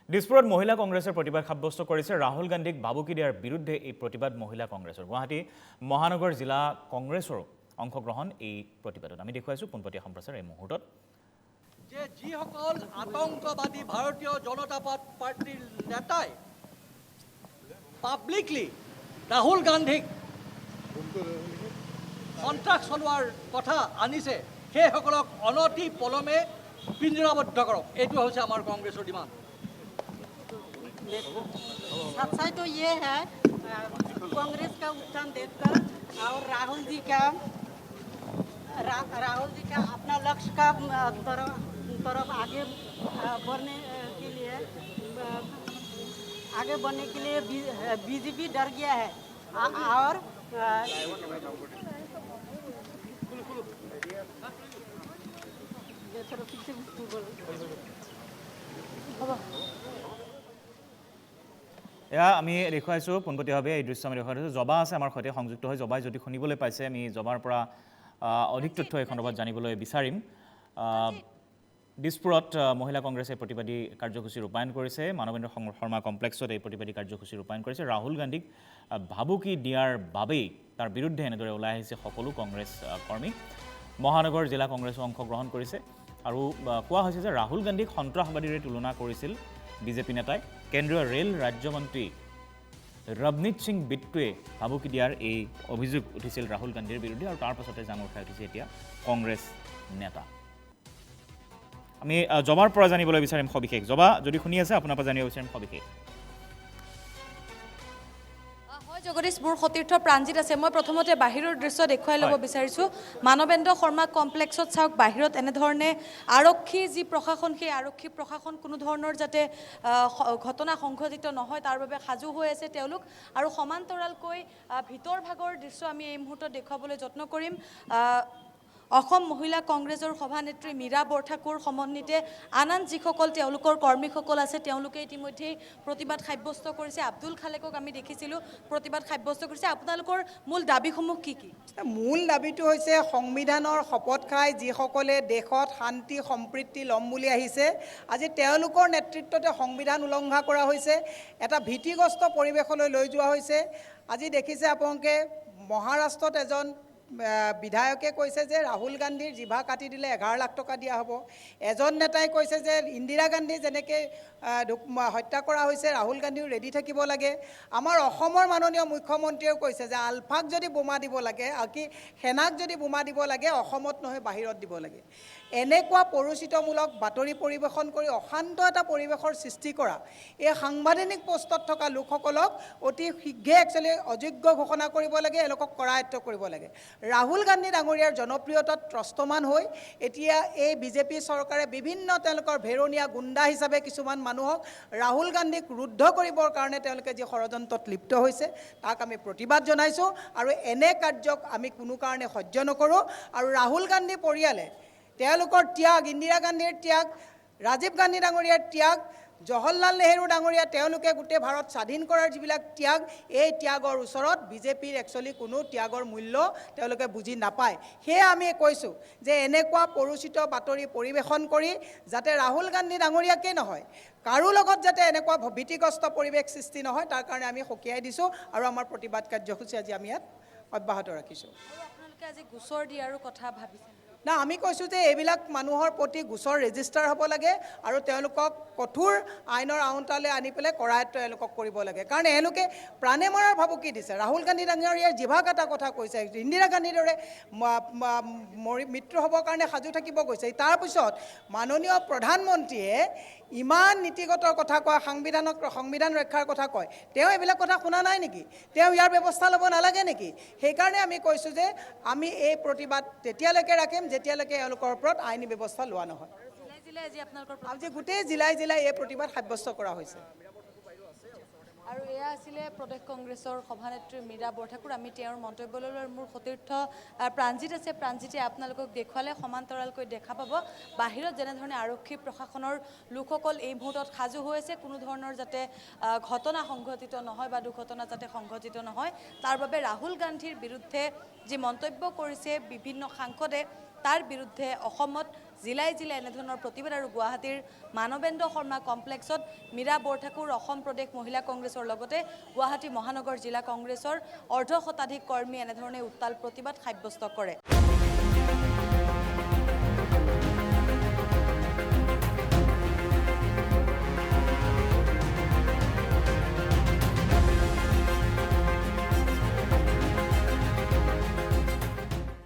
দিছপুৰত মহিলা কংগ্ৰেছৰ প্ৰতিবাদ সাব্যস্ত কৰিছে ৰাহুল গান্ধীক ভাবুকি দিয়াৰ বিৰুদ্ধে এই প্ৰতিবাদ মহিলা কংগ্ৰেছৰ গুৱাহাটী মহানগৰ জিলা কংগ্ৰেছৰ অংশগ্ৰহণ এই প্ৰতিবাদত আমি দেখুৱাইছো পোনপটীয়া সম্প্ৰচাৰ এই মুহূৰ্তত যে যিসকল আতংকবাদী ভাৰতীয় জনতা পাৰ্টিৰ নেতাই পাব্লিকলি ৰাহুল গান্ধীক সন্ত্ৰাস চলোৱাৰ কথা আনিছে সেইসকলক অনতি পলমে পিঞ্জৰাবদ্ধ কৰক এইটো হৈছে আমাৰ কংগ্ৰেছৰ ডিমাণ্ড सच्चाई तो ये है कांग्रेस का उत्थान देखकर और राहुल जी का अपना लक्ष्य का तरफ आगे बढ़ने के लिए बीजेपी डर गया है और এয়া আমি দেখুৱাইছো পোনপটীয়াভাৱে এই দৃশ্য আমি দেখুৱাইছো জবা আছে আমাৰ সৈতে সংযুক্ত হৈ জবাই যদি শুনিবলৈ পাইছে আমি জবাৰ পৰা অধিক তথ্য এই সন্দৰ্ভত জানিবলৈ বিচাৰিম দিছপুৰত মহিলা কংগ্ৰেছে প্ৰতিবাদী কাৰ্যসূচী ৰূপায়ণ কৰিছে মানৱেন্দ্ৰ শৰ্মা কমপ্লেক্সত এই প্ৰতিবাদী কাৰ্যসূচী ৰূপায়ণ কৰিছে ৰাহুল গান্ধীক ভাবুকি দিয়াৰ বাবেই তাৰ বিৰুদ্ধে এনেদৰে ওলাই আহিছে সকলো কংগ্ৰেছ কৰ্মী মহানগৰ জিলা কংগ্ৰেছে অংশগ্ৰহণ কৰিছে আৰু কোৱা হৈছে যে ৰাহুল গান্ধীক সন্ত্ৰাসবাদীৰে তুলনা কৰিছিল বিজেপি নেতাই কেন্দ্ৰীয় ৰেল ৰাজ্যমন্ত্ৰী ৰৱনীত সিং বিট্টুৱে ভাবুকি দিয়াৰ এই অভিযোগ উঠিছিল ৰাহুল গান্ধীৰ বিৰুদ্ধে আৰু তাৰ পাছতে জাঙ উঠাই উঠিছে এতিয়া কংগ্ৰেছ নেতা আমি জবাৰ পৰা জানিবলৈ বিচাৰিম সবিশেষ জবা যদি শুনি আছে আপোনাৰ পৰা জানিব বিচাৰিম সবিশেষ জগদীশ মোৰ সতীৰ্থ প্ৰাঞ্জিত আছে মই প্ৰথমতে বাহিৰৰ দৃশ্য দেখুৱাই ল'ব বিচাৰিছোঁ মানৱেন্দ্ৰ শৰ্মা কমপ্লেক্সত চাওক বাহিৰত এনেধৰণে আৰক্ষী যি প্ৰশাসন সেই আৰক্ষী প্ৰশাসন কোনো ধৰণৰ যাতে ঘটনা সংঘটিত নহয় তাৰ বাবে সাজু হৈ আছে তেওঁলোক আৰু সমান্তৰালকৈ ভিতৰ ভাগৰ দৃশ্য আমি এই মুহূৰ্তত দেখুৱাবলৈ যত্ন কৰিম অসম মহিলা কংগ্ৰেছৰ সভানেত্ৰী মীৰা বৰঠাকুৰ সমন্বিতে আন যিসকল তেওঁলোকৰ কৰ্মীসকল আছে তেওঁলোকে ইতিমধ্যে প্ৰতিবাদ সাব্যস্ত কৰিছে আব্দুল খালেকক আমি দেখিছিলোঁ প্ৰতিবাদ সাব্যস্ত কৰিছে আপোনালোকৰ মূল দাবীসমূহ কি কি মূল দাবীটো হৈছে সংবিধানৰ শপত খাই যিসকলে দেশত শান্তি সম্প্ৰীতি ল'ম বুলি আহিছে আজি তেওঁলোকৰ নেতৃত্বতে সংবিধান উলংঘা কৰা হৈছে এটা ভীতিগ্ৰস্ত পৰিৱেশলৈ লৈ যোৱা হৈছে আজি দেখিছে আপোনালোকে মহাৰাষ্ট্ৰত এজন বিধায়কে কৈছে যে ৰাহুল গান্ধীৰ জিভা কাটি দিলে 11 লাখ টকা দিয়া হ'ব এজন নেতাই কৈছে যে ইন্দিৰা গান্ধী যেনেকৈ হত্যা কৰা হৈছে ৰাহুল গান্ধীও ৰেডি থাকিব লাগে আমাৰ অসমৰ মাননীয় মুখ্যমন্ত্ৰীয়েও কৈছে যে আলফাক যদি বোমা দিব লাগে কি সেনাক যদি বোমা দিব লাগে অসমত নহয় বাহিৰত দিব লাগে এনেকুৱা পৰিচিতমূলক বাতৰি পৰিৱেশন কৰি অশান্ত এটা পৰিৱেশৰ সৃষ্টি কৰা এই সাংবাদিক পোষ্টত থকা লোকসকলক অতি শীঘ্ৰে একচুৱেলি অযোগ্য ঘোষণা কৰিব লাগে এওঁলোকক কৰায়ত্ব কৰিব লাগে ৰাহুল গান্ধী ডাঙৰীয়াৰ জনপ্ৰিয়তাত ত্ৰস্তমান হৈ এতিয়া এই বিজেপি চৰকাৰে বিভিন্ন তেওঁলোকৰ ভেৰণীয়া গুণ্ডা হিচাপে কিছুমান মানুহক ৰাহুল গান্ধীক ৰুদ্ধ কৰিবৰ কাৰণে তেওঁলোকে যি ষড়যন্ত্ৰত লিপ্ত হৈছে তাক আমি প্ৰতিবাদ জনাইছোঁ আৰু এনে কাৰ্যক আমি কোনো কাৰণে সহ্য নকৰোঁ আৰু ৰাহুল গান্ধী পৰিয়ালে তেওঁলোকৰ ত্যাগ ইন্দিৰা গান্ধীৰ ত্যাগ ৰাজীৱ গান্ধী ডাঙৰীয়াৰ ত্যাগ জৱাহৰলাল নেহৰু ডাঙৰীয়া তেওঁলোকে গোটেই ভাৰত স্বাধীন কৰাৰ যিবিলাক ত্যাগ এই ত্যাগৰ ওচৰত বিজেপিৰ একচুৱেলি কোনো ত্যাগৰ মূল্য তেওঁলোকে বুজি নাপায় সেয়ে আমি কৈছোঁ যে এনেকুৱা পৰিচিত বাতৰি পৰিৱেশন কৰি যাতে ৰাহুল গান্ধী ডাঙৰীয়াকে নহয় কাৰো লগত যাতে এনেকুৱা ভীতিগ্ৰস্ত পৰিৱেশ সৃষ্টি নহয় তাৰ কাৰণে আমি সকীয়াই দিছোঁ আৰু আমাৰ প্ৰতিবাদ কাৰ্যসূচী আজি আমি ইয়াত অব্যাহত ৰাখিছোঁ আপোনালোকে আজি গোচৰ দিয়াৰো কথা ভাবিছে না আমি কৈছোঁ যে এইবিলাক মানুহৰ প্ৰতি গোচৰ ৰেজিষ্টাৰ হ'ব লাগে আৰু তেওঁলোকক কঠোৰ আইনৰ আওতালৈ আনি পেলাই কৰায়ত্ব এওঁলোকক কৰিব লাগে কাৰণ এওঁলোকে প্ৰাণে মৰাৰ ভাবুকি দিছে ৰাহুল গান্ধী ডাঙৰীয়াৰ জিভা কাটা কথা কৈছে ইন্দিৰা গান্ধীৰ দৰে মৃত্যু হ'বৰ কাৰণে সাজু থাকিব কৈছে তাৰপিছত মাননীয় প্ৰধানমন্ত্ৰীয়ে ইমান নীতিগত কথা কয় সংবিধান ৰক্ষাৰ কথা কয় তেওঁ এইবিলাক কথা শুনা নাই নেকি তেওঁ ইয়াৰ ব্যৱস্থা ল'ব নালাগে নেকি সেইকাৰণে আমি কৈছোঁ যে আমি এই প্ৰতিবাদ তেতিয়ালৈকে ৰাখিম যেতিয়ালৈকে এওঁলোকৰ ওপৰত আইনী ব্যৱস্থা লোৱা নহয় আজি গোটেই জিলাই এই প্ৰতিবাদ সাব্যস্ত কৰা হৈছে আৰু এয়া আছিলে প্ৰদেশ কংগ্ৰেছৰ সভানেত্ৰী মীৰা বৰঠাকুৰ আমি তেওঁৰ মন্তব্যলৈ মোৰ সতীৰ্থ প্ৰাঞ্জিত আছে প্ৰাঞ্জিতে আপোনালোকক দেখুৱালে সমান্তৰালকৈ দেখা পাব বাহিৰত যেনেধৰণে আৰক্ষী প্ৰশাসনৰ লোকসকল এই মুহূৰ্তত সাজু হৈ আছে কোনো ধৰণৰ যাতে ঘটনা সংঘটিত নহয় বা দুৰ্ঘটনা যাতে সংঘটিত নহয় তাৰ বাবে ৰাহুল গান্ধীৰ বিৰুদ্ধে যি মন্তব্য কৰিছে বিভিন্ন সাংসদে তাৰ বিৰুদ্ধে অসমত জিলাই জিলাই এনেধৰণৰ প্ৰতিবাদ আৰু গুৱাহাটীৰ মানৱেন্দ্ৰ শৰ্মা কমপ্লেক্সত মীৰা বৰঠাকুৰ অসম প্ৰদেশ মহিলা কংগ্ৰেছৰ লগতে গুৱাহাটী মহানগৰ জিলা কংগ্ৰেছৰ অৰ্ধশতাধিক কৰ্মী এনেধৰণে উত্তাল প্ৰতিবাদ সাব্যস্ত কৰে।